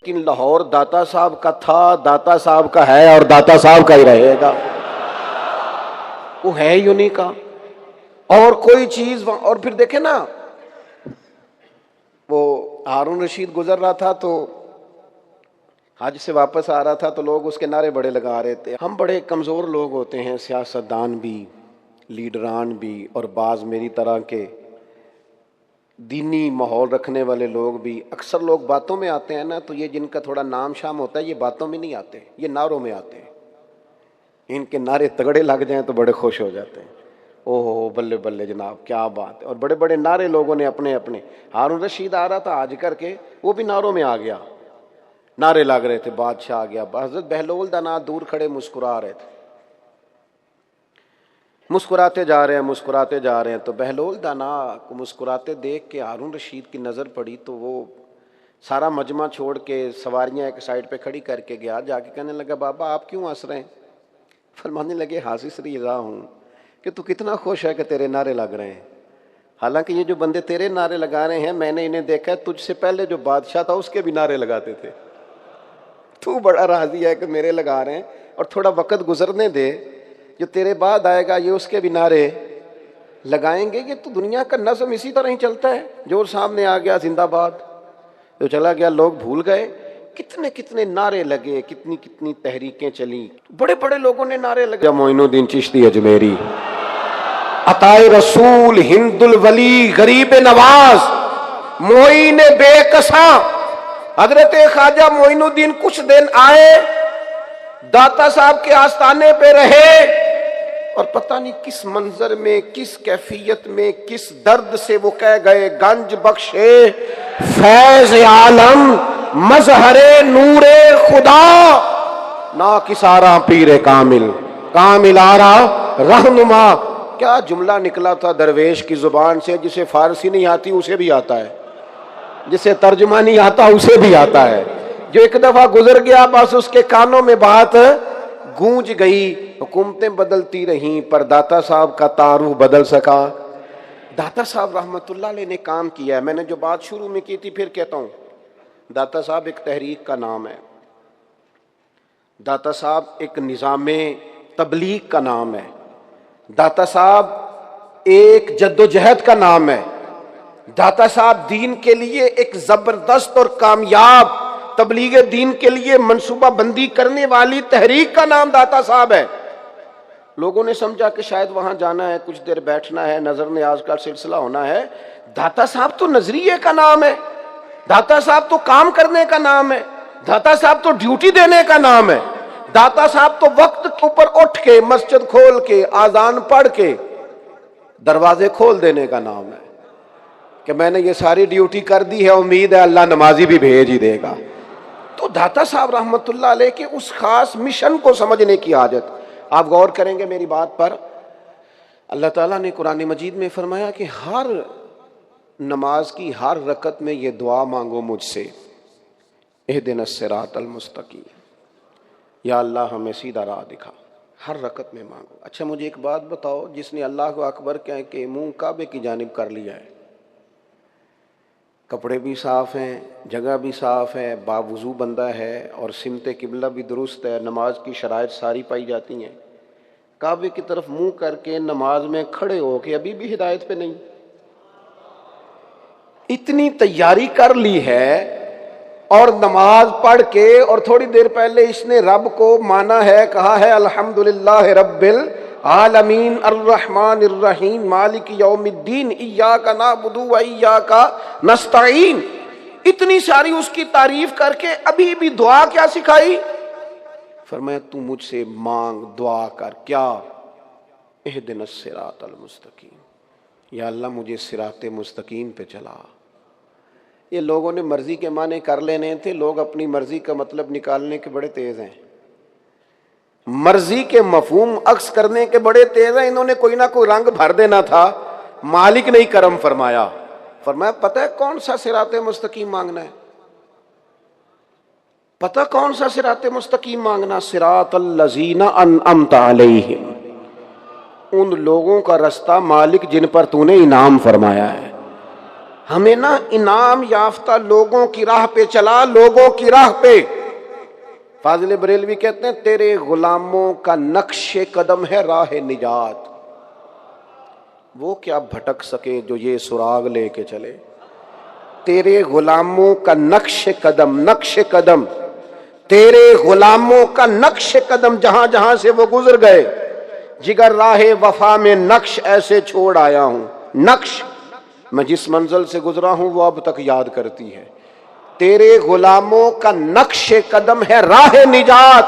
لیکن لاہور داتا صاحب کا تھا، داتا صاحب کا ہے اور داتا صاحب کا ہی رہے گا، وہ ہے ہی انہیں کا اور کوئی چیز۔ اور پھر دیکھیں نا، وہ ہارون رشید گزر رہا تھا تو حج سے واپس آ رہا تھا تو لوگ اس کے نعرے بڑے لگا رہے تھے۔ ہم بڑے کمزور لوگ ہوتے ہیں، سیاستدان بھی، لیڈران بھی، اور بعض میری طرح کے دینی ماحول رکھنے والے لوگ بھی۔ اکثر لوگ باتوں میں آتے ہیں نا تو یہ جن کا تھوڑا نام شام ہوتا ہے یہ باتوں میں نہیں آتے، یہ نعروں میں آتے ہیں۔ ان کے نعرے تگڑے لگ جائیں تو بڑے خوش ہو جاتے ہیں، او ہو بلے بلے جناب کیا بات ہے۔ اور بڑے بڑے نعرے لوگوں نے اپنے اپنے، ہارون رشید آ رہا تھا حج کر کے، وہ بھی نعروں میں آ گیا، نعرے لگ رہے تھے، بادشاہ آ گیا۔ حضرت بہلول دانا دور کھڑے مسکرا رہے تھے، مسکراتے جا رہے ہیں مسکراتے جا رہے ہیں۔ تو بہلول دانا کو مسکراتے دیکھ کے ہارون رشید کی نظر پڑی تو وہ سارا مجمع چھوڑ کے سواریاں ایک سائڈ پہ کھڑی کر کے گیا، جا کے کہنے لگا بابا آپ کیوں ہنس رہے ہیں؟ فرمانے لگے حاصل رضا ہوں کہ تو کتنا خوش ہے کہ تیرے نعرے لگ رہے ہیں، حالانکہ یہ جو بندے تیرے نعرے لگا رہے ہیں میں نے انہیں دیکھا ہے، تجھ سے پہلے جو بادشاہ تھا اس کے بھی نعرے لگاتے تھے، تو بڑا راضی ہے کہ میرے لگا رہے ہیں، اور تھوڑا وقت گزرنے دے، جو تیرے بعد آئے گا یہ اس کے بھی نعرے لگائیں گے۔ یہ تو دنیا کا نظم اسی طرح ہی چلتا ہے، جو سامنے آ گیا زندہ باد، جو چلا گیا لوگ بھول گئے۔ کتنے کتنے نعرے لگے، کتنی کتنی تحریکیں چلی، بڑے بڑے لوگوں نے نعرے لگے۔ معین الدین چشتی اجمیری، عطائے رسول، ہند الولی، غریب نواز، معین بے کساں، حضرت خواجہ معین الدین کچھ دن آئے، داتا صاحب کے آستانے پہ رہے، اور پتہ نہیں کس منظر میں، کس کیفیت میں، کس درد سے وہ کہہ گئے گنج بخشے فیض عالم مظہر نور خدا، نا کسارا پیر کامل کامل آرا رہنما۔ کیا جملہ نکلا تھا درویش کی زبان سے، جسے فارسی نہیں آتی اسے بھی آتا ہے، جسے ترجمہ نہیں آتا اسے بھی آتا ہے، جو ایک دفعہ گزر گیا بس اس کے کانوں میں بات گونج گئی۔ حکومتیں بدلتی رہیں پر داتا صاحب کا تعارف بدل سکا؟ داتا صاحب رحمت اللہ علیہ نے کام کیا ہے۔ میں نے جو بات شروع میں کی تھی پھر کہتا ہوں، داتا صاحب ایک تحریک کا نام ہے، داتا صاحب ایک نظام تبلیغ کا نام ہے، داتا صاحب ایک جدوجہد کا نام ہے، داتا صاحب دین کے لیے ایک زبردست اور کامیاب تبلیغ دین کے لیے منصوبہ بندی کرنے والی تحریک کا نام داتا صاحب ہے۔ لوگوں نے سمجھا کہ شاید وہاں جانا ہے، کچھ دیر بیٹھنا ہے، نظر نیاز کا سلسلہ ہونا ہے۔ داتا صاحب تو نظریے کا نام ہے، داتا صاحب تو کام کرنے کا نام ہے، داتا صاحب تو ڈیوٹی دینے کا نام ہے، داتا صاحب تو وقت کے اوپر اٹھ کے مسجد کھول کے آذان پڑھ کے دروازے کھول دینے کا نام ہے، کہ میں نے یہ ساری ڈیوٹی کر دی ہے، امید ہے اللہ نمازی بھی بھیج ہی دے گا۔ تو داتا صاحب رحمت اللہ علیہ کے اس خاص مشن کو سمجھنے کی حاجت۔ آپ غور کریں گے میری بات پر، اللہ تعالیٰ نے قرآن مجید میں فرمایا کہ ہر نماز کی ہر رکعت میں یہ دعا مانگو مجھ سے، اہدنا الصراط المستقیم، یا اللہ ہمیں سیدھا راہ دکھا، ہر رکعت میں مانگو۔ اچھا مجھے ایک بات بتاؤ، جس نے اللہ کو اکبر کہہ کے منہ کعبے کی جانب کر لیا ہے، کپڑے بھی صاف ہیں، جگہ بھی صاف ہے، باوضو بندہ ہے، اور سمت قبلہ بھی درست ہے، نماز کی شرائط ساری پائی جاتی ہیں، کعبے کی طرف منہ کر کے نماز میں کھڑے ہو کے ابھی بھی ہدایت پہ نہیں؟ اتنی تیاری کر لی ہے اور نماز پڑھ کے، اور تھوڑی دیر پہلے اس نے رب کو مانا ہے، کہا ہے الحمدللہ رب العالمین الرحمن الرحیم مالک یوم الدین ایاک نعبد و ایاک نستعین، اتنی ساری اس کی تعریف کر کے ابھی بھی دعا کیا سکھائی؟ فرمایا تو مجھ سے مانگ، دعا کر، کیا؟ اہدنا الصراط المستقیم، یا اللہ مجھے صراط مستقیم پہ چلا۔ یہ لوگوں نے مرضی کے معنی کر لینے تھے، لوگ اپنی مرضی کا مطلب نکالنے کے بڑے تیز ہیں، مرضی کے مفہوم عکس کرنے کے بڑے تیز ہیں۔ انہوں نے کوئی نہ کوئی رنگ بھر دینا تھا، مالک نے ہی کرم فرمایا، فرمایا پتہ ہے کون سا صراط مستقیم مانگنا ہے؟ پتہ کون سا صراط مستقیم مانگنا؟ صراط الذین انعمت علیہم، ان لوگوں کا رستہ مالک جن پر تو نے انعام فرمایا ہے۔ ہمیں نا انعام یافتہ لوگوں کی راہ پہ چلا، لوگوں کی راہ پہ۔ فاضل بریلوی کہتے ہیں تیرے غلاموں کا نقش قدم ہے راہ نجات، وہ کیا بھٹک سکے جو یہ سراغ لے کے چلے۔ تیرے غلاموں کا نقش قدم، نقش قدم، تیرے غلاموں کا نقش قدم، جہاں جہاں سے وہ گزر گئے، جگر راہ وفا میں نقش ایسے چھوڑ آیا ہوں۔ نقش، میں جس منزل سے گزرا ہوں وہ اب تک یاد کرتی ہے۔ تیرے غلاموں کا نقش قدم ہے راہ نجات،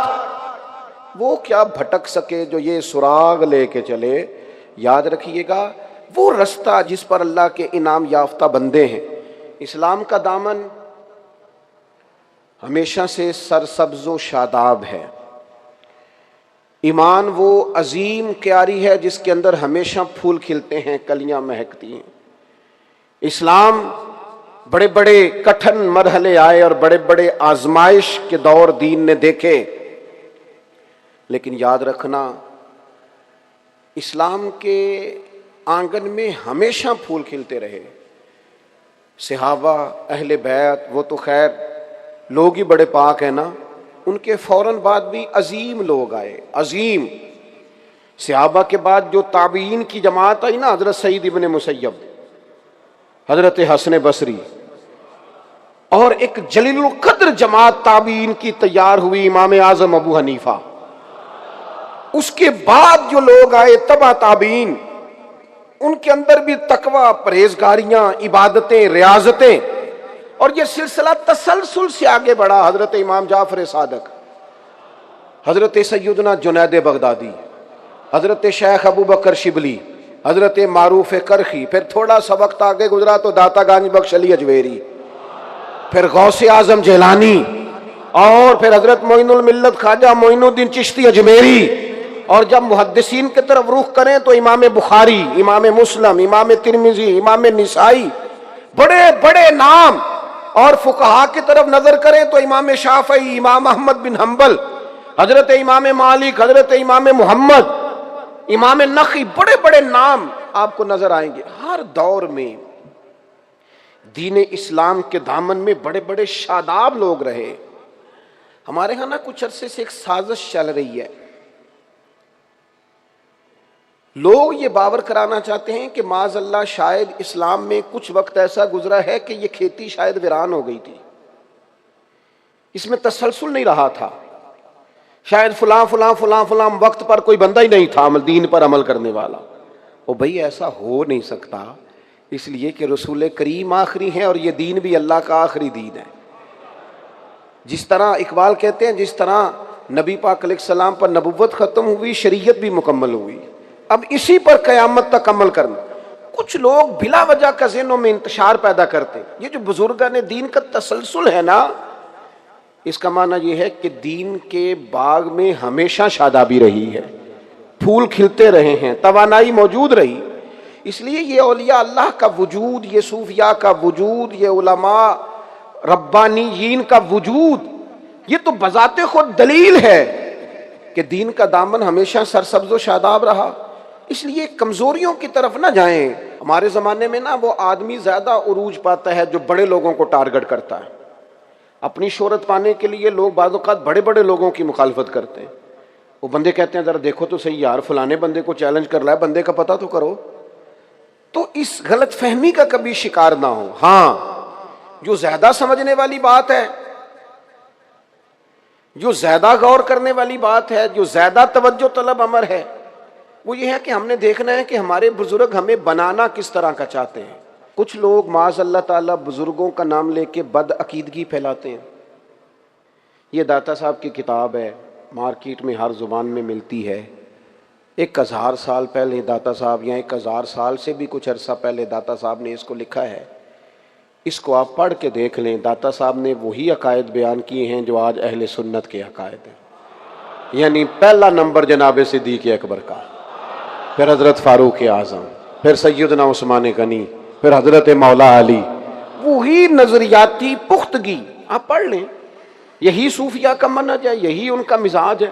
وہ کیا بھٹک سکے جو یہ سراغ لے کے چلے۔ یاد رکھیے گا وہ رستہ جس پر اللہ کے انعام یافتہ بندے ہیں۔ اسلام کا دامن ہمیشہ سے سرسبز و شاداب ہے۔ ایمان وہ عظیم کیاری ہے جس کے اندر ہمیشہ پھول کھلتے ہیں، کلیاں مہکتی ہیں۔ اسلام بڑے بڑے کٹھن مرحلے آئے اور بڑے بڑے آزمائش کے دور دین نے دیکھے، لیکن یاد رکھنا اسلام کے آنگن میں ہمیشہ پھول کھلتے رہے۔ صحابہ، اہل بیت، وہ تو خیر لوگ ہی بڑے پاک ہیں نا، ان کے فوراً بعد بھی عظیم لوگ آئے، عظیم۔ صحابہ کے بعد جو تابعین کی جماعت آئی نا، حضرت سعید ابن مسیب، حضرت حسن بصری، اور ایک جلیل القدر جماعت تابعین کی تیار ہوئی، امام اعظم ابو حنیفہ۔ اس کے بعد جو لوگ آئے تبع تابعین، ان کے اندر بھی تقویٰ، پرہیزگاریاں، عبادتیں، ریاضتیں، اور یہ سلسلہ تسلسل سے آگے بڑھا۔ حضرت امام جعفر صادق، حضرت سیدنا جنید بغدادی، حضرت شیخ ابو بکر شبلی، حضرت معروف کرخی، پھر تھوڑا سا وقت آگے گزرا تو داتا گانج بخش علی اجویری، پھر غوث اعظم جیلانی، اور پھر حضرت معین الملت خواجہ معین الدین چشتی اجمیری۔ اور جب محدثین کی طرف رخ کریں تو امام بخاری، امام مسلم، امام ترمذی، امام نسائی، بڑے بڑے نام۔ اور فقہا کی طرف نظر کریں تو امام شافعی، امام احمد بن حنبل، حضرت امام مالک، حضرت امام محمد، امام نخعی، بڑے بڑے نام آپ کو نظر آئیں گے۔ ہر دور میں دین اسلام کے دامن میں بڑے بڑے شاداب لوگ رہے۔ ہمارے ہاں نا کچھ عرصے سے ایک سازش چل رہی ہے، لوگ یہ باور کرانا چاہتے ہیں کہ معاذ اللہ شاید اسلام میں کچھ وقت ایسا گزرا ہے کہ یہ کھیتی شاید ویران ہو گئی تھی، اس میں تسلسل نہیں رہا تھا، شاید فلاں فلاں فلاں فلاں وقت پر کوئی بندہ ہی نہیں تھا دین پر عمل کرنے والا۔ او بھئی ایسا ہو نہیں سکتا، اس لیے کہ رسول کریم آخری ہیں اور یہ دین بھی اللہ کا آخری دین ہے۔ جس طرح اقبال کہتے ہیں جس طرح نبی پاک علیہ السلام پر نبوت ختم ہوئی، شریعت بھی مکمل ہوئی، اب اسی پر قیامت تک عمل کرنا۔ کچھ لوگ بلا وجہ کا ذہنوں میں انتشار پیدا کرتے ہیں۔ یہ جو بزرگان دین کا تسلسل ہے نا، اس کا معنی یہ ہے کہ دین کے باغ میں ہمیشہ شادابی رہی ہے، پھول کھلتے رہے ہیں، توانائی موجود رہی۔ اس لیے یہ اولیاء اللہ کا وجود، یہ صوفیاء کا وجود، یہ علماء ربانیین کا وجود، یہ تو بذات خود دلیل ہے کہ دین کا دامن ہمیشہ سرسبز و شاداب رہا۔ اس لیے کمزوریوں کی طرف نہ جائیں۔ ہمارے زمانے میں نا وہ آدمی زیادہ عروج پاتا ہے جو بڑے لوگوں کو ٹارگٹ کرتا ہے۔ اپنی شہرت پانے کے لیے لوگ بعض اوقات بڑے بڑے لوگوں کی مخالفت کرتے ہیں۔ وہ بندے کہتے ہیں ذرا دیکھو تو صحیح یار، فلانے بندے کو چیلنج کر رہا ہے، بندے کا پتہ تو کرو۔ تو اس غلط فہمی کا کبھی شکار نہ ہو۔ ہاں، جو زیادہ سمجھنے والی بات ہے، جو زیادہ غور کرنے والی بات ہے، جو زیادہ توجہ طلب امر ہے، وہ یہ ہے کہ ہم نے دیکھنا ہے کہ ہمارے بزرگ ہمیں بنانا کس طرح کا چاہتے ہیں۔ کچھ لوگ معاذ اللہ تعالیٰ بزرگوں کا نام لے کے بد عقیدگی پھیلاتے ہیں۔ یہ داتا صاحب کی کتاب ہے، مارکیٹ میں ہر زبان میں ملتی ہے۔ 1000 سال پہلے داتا صاحب، یا 1000 سال سے بھی کچھ عرصہ پہلے داتا صاحب نے اس کو لکھا ہے۔ اس کو آپ پڑھ کے دیکھ لیں۔ داتا صاحب نے وہی عقائد بیان کیے ہیں جو آج اہل سنت کے عقائد ہیں، یعنی پہلا نمبر جناب صدیق اکبر کا، پھر حضرت فاروق اعظم، پھر سیدنا عثمان غنی، پھر حضرت مولا علی، وہی نظریاتی پختگی آپ پڑھ لیں۔ یہی صوفیاء کا منہج ہے، یہی ان کا مزاج ہے۔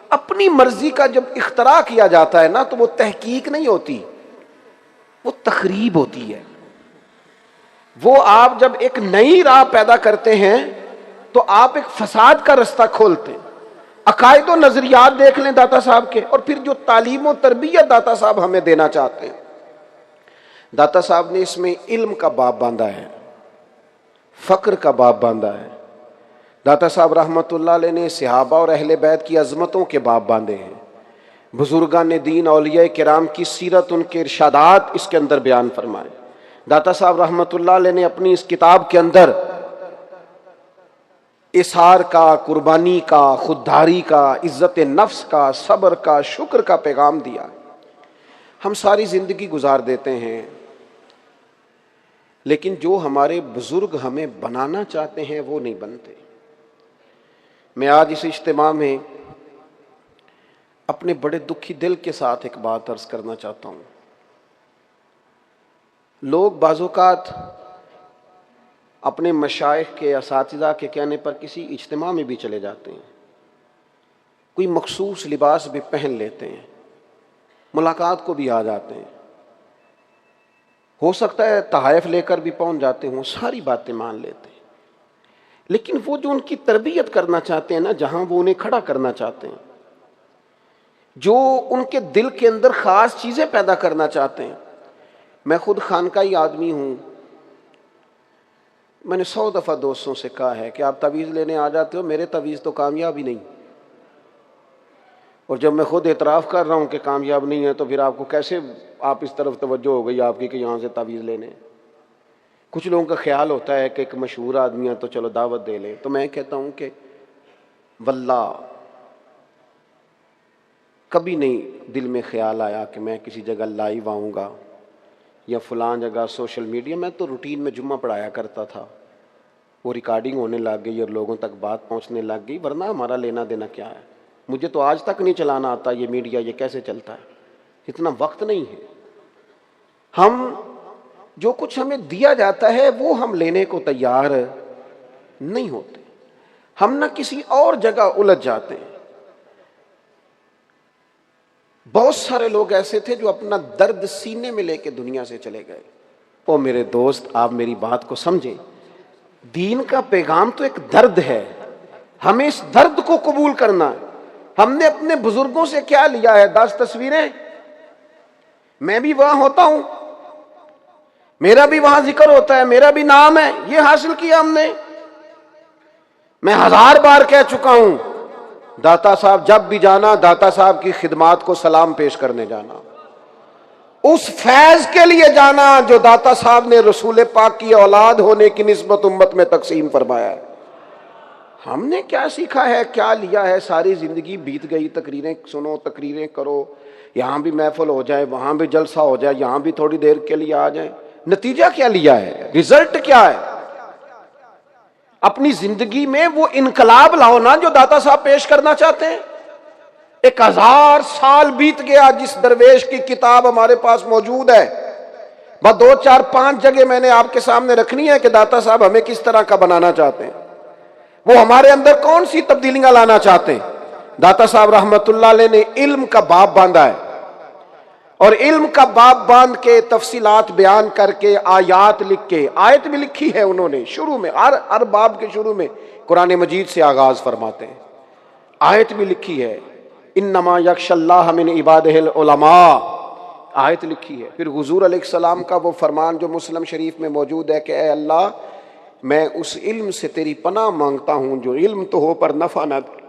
اپنی مرضی کا جب اختراع کیا جاتا ہے نا تو وہ تحقیق نہیں ہوتی، وہ تخریب ہوتی ہے۔ وہ آپ جب ایک نئی راہ پیدا کرتے ہیں تو آپ ایک فساد کا رستہ کھولتے ہیں۔ عقائد و نظریات دیکھ لیں داتا صاحب کے، اور پھر جو تعلیم و تربیت داتا صاحب ہمیں دینا چاہتے ہیں، داتا صاحب نے اس میں علم کا باب باندھا ہے، فقر کا باب باندھا ہے۔ داتا صاحب رحمت اللہ علیہ نے صحابہ اور اہل بیت کی عظمتوں کے باب باندھے ہیں، بزرگان دین اولیاء کرام کی سیرت، ان کے ارشادات اس کے اندر بیان فرمائے۔ داتا صاحب رحمت اللہ علیہ نے اپنی اس کتاب کے اندر اظہار کا، قربانی کا، خودداری کا، عزت نفس کا، صبر کا، شکر کا پیغام دیا۔ ہم ساری زندگی گزار دیتے ہیں، لیکن جو ہمارے بزرگ ہمیں بنانا چاہتے ہیں وہ نہیں بنتے۔ میں آج اس اجتماع میں اپنے بڑے دکھی دل کے ساتھ ایک بات عرض کرنا چاہتا ہوں۔ لوگ بعض اوقات اپنے مشائخ کے، اساتذہ کے کہنے پر کسی اجتماع میں بھی چلے جاتے ہیں، کوئی مخصوص لباس بھی پہن لیتے ہیں، ملاقات کو بھی آ جاتے ہیں، ہو سکتا ہے تحائف لے کر بھی پہنچ جاتے ہوں، ساری باتیں مان لیتے ہیں، لیکن وہ جو ان کی تربیت کرنا چاہتے ہیں نا، جہاں وہ انہیں کھڑا کرنا چاہتے ہیں، جو ان کے دل کے اندر خاص چیزیں پیدا کرنا چاہتے ہیں۔ میں خود خانقاہی آدمی ہوں، میں نے 100 دفعہ دوستوں سے کہا ہے کہ آپ تعویذ لینے آ جاتے ہو، میرے تعویذ تو کامیاب ہی نہیں، اور جب میں خود اعتراف کر رہا ہوں کہ کامیاب نہیں ہے تو پھر آپ کو کیسے، آپ اس طرف توجہ ہو گئی آپ کی کہ یہاں سے تعویذ لینے۔ کچھ لوگوں کا خیال ہوتا ہے کہ ایک مشہور آدمی ہے تو چلو دعوت دے لیں، تو میں کہتا ہوں کہ واللہ کبھی نہیں دل میں خیال آیا کہ میں کسی جگہ لائیو آؤں گا یا فلان جگہ سوشل میڈیا۔ میں تو روٹین میں جمعہ پڑھایا کرتا تھا، وہ ریکارڈنگ ہونے لگ گئی اور لوگوں تک بات پہنچنے لگ گئی، ورنہ ہمارا لینا دینا کیا ہے؟ مجھے تو آج تک نہیں چلانا آتا یہ میڈیا، یہ کیسے چلتا ہے، اتنا وقت نہیں ہے۔ ہم جو کچھ ہمیں دیا جاتا ہے وہ ہم لینے کو تیار نہیں ہوتے، ہم نہ کسی اور جگہ الجھ جاتے ہیں۔ بہت سارے لوگ ایسے تھے جو اپنا درد سینے میں لے کے دنیا سے چلے گئے۔ او میرے دوست، آپ میری بات کو سمجھیں، دین کا پیغام تو ایک درد ہے، ہمیں اس درد کو قبول کرنا ہے۔ ہم نے اپنے بزرگوں سے کیا لیا ہے؟ 10 تصویریں، میں بھی وہاں ہوتا ہوں، میرا بھی وہاں ذکر ہوتا ہے، میرا بھی نام ہے، یہ حاصل کیا ہم نے۔ میں 1000 بار کہہ چکا ہوں، داتا صاحب جب بھی جانا، داتا صاحب کی خدمات کو سلام پیش کرنے جانا، اس فیض کے لیے جانا جو داتا صاحب نے رسول پاک کی اولاد ہونے کی نسبت امت میں تقسیم فرمایا ہے۔ ہم نے کیا سیکھا ہے، کیا لیا ہے؟ ساری زندگی بیت گئی، تقریریں سنو، تقریریں کرو، یہاں بھی محفل ہو جائے، وہاں بھی جلسہ ہو جائے، یہاں بھی تھوڑی دیر کے لیے آ جائیں، نتیجہ کیا لیا ہے؟ رزلٹ کیا ہے؟ اپنی زندگی میں وہ انقلاب لاؤ نا جو داتا صاحب پیش کرنا چاہتے ہیں۔ 1000 سال بیت گیا، جس درویش کی کتاب ہمارے پاس موجود ہے، بس 2 4 5 جگہ میں نے آپ کے سامنے رکھنی ہے کہ داتا صاحب ہمیں کس طرح کا بنانا چاہتے ہیں، وہ ہمارے اندر کون سی تبدیلیاں لانا چاہتے ہیں۔ داتا صاحب رحمت اللہ علیہ نے علم کا باب باندھا ہے، اور علم کا باب باندھ کے تفصیلات بیان کر کے آیات لکھ کے، آیت بھی لکھی ہے انہوں نے شروع میں، ہر باب کے شروع میں قرآن مجید سے آغاز فرماتے ہیں، آیت بھی لکھی ہے، انما یخشی اللہ من عبادہ العلماء، آیت لکھی ہے۔ پھر حضور علیہ السلام کا وہ فرمان جو مسلم شریف میں موجود ہے کہ اے اللہ، میں اس علم سے تیری پناہ مانگتا ہوں جو علم تو ہو پر نفع نہ دے۔